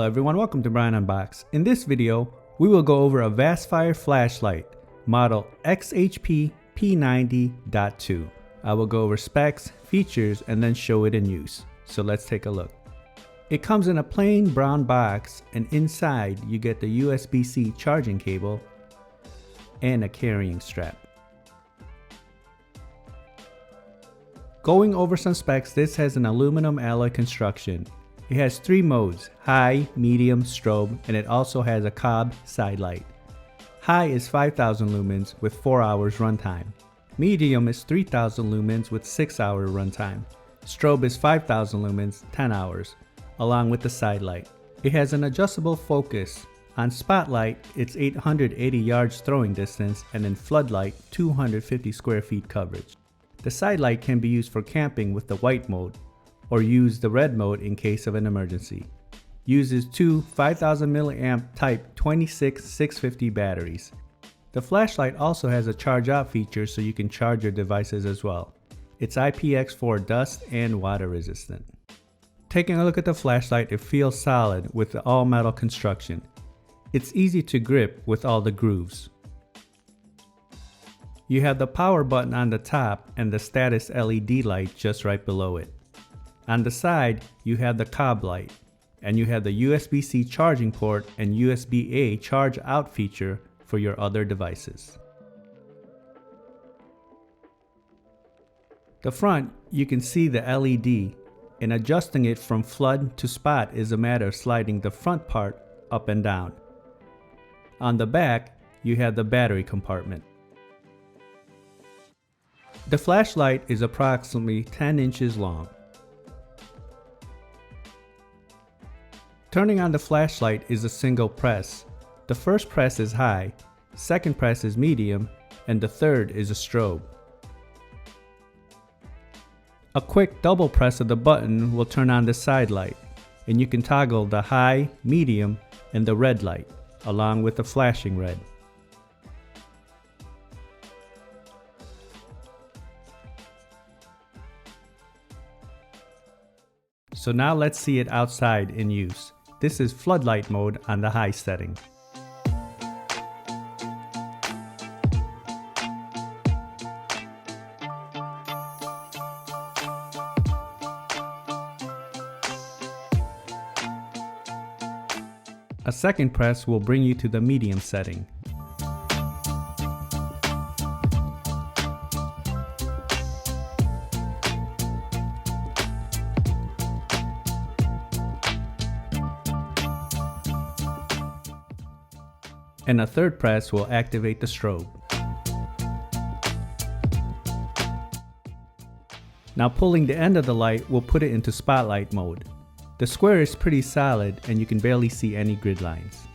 Hello everyone, welcome to Brian Unboxed. In this video, we will go over a Vastfire flashlight, model XHP P90.2. I will go over specs, features, and then show it in use. So let's take a look. It comes in a plain brown box, and inside you get the USB-C charging cable and a carrying strap. Going over some specs, this has an aluminum alloy construction. It has 3 modes, high, medium, strobe, and it also has a cob side light. High is 5000 lumens with 4 hours runtime. Medium is 3000 lumens with 6 hour runtime. Strobe is 5000 lumens, 10 hours, along with the side light. It has an adjustable focus. On spotlight, it's 880 yards throwing distance, and in floodlight, 250 square feet coverage. The side light can be used for camping with the white mode, or use the red mode in case of an emergency. Uses 2 5000 mAh type 26650 batteries. The flashlight also has a charge out feature so you can charge your devices as well. It's IPX4 dust and water resistant. Taking a look at the flashlight, it feels solid with the all metal construction. It's easy to grip with all the grooves. You have the power button on the top and the status LED light just right below it. On the side, you have the cob light, and you have the USB-C charging port and USB-A charge out feature for your other devices. The front, you can see the LED, and adjusting it from flood to spot is a matter of sliding the front part up and down. On the back, you have the battery compartment. The flashlight is approximately 10 inches long. Turning on the flashlight is a single press. The first press is high, second press is medium, and the third is a strobe. A quick double press of the button will turn on the side light, and you can toggle the high, medium, and the red light, along with the flashing red. So now let's see it outside in use. This is floodlight mode on the high setting. A second press will bring you to the medium setting. And a third press will activate the strobe. Now pulling the end of the light will put it into spotlight mode. The square is pretty solid and you can barely see any grid lines.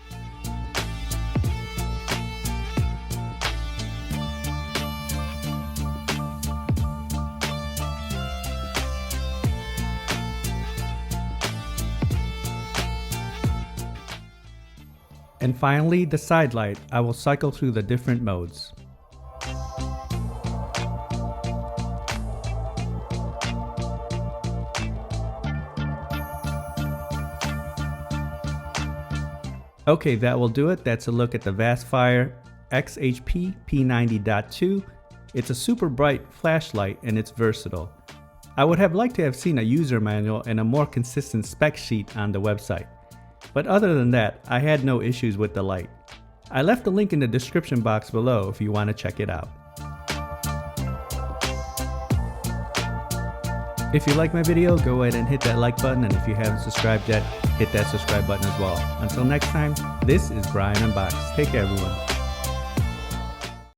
And finally, the side light. I will cycle through the different modes. Okay, that will do it. That's a look at the Vastfire XHP P90.2. It's a super bright flashlight and it's versatile. I would have liked to have seen a user manual and a more consistent spec sheet on the website. But other than that, I had no issues with the light. I left a link in the description box below if you want to check it out. If you like my video, go ahead and hit that like button, and if you haven't subscribed yet, hit that subscribe button as well. Until next time, this is Brian Unboxed. Take care everyone.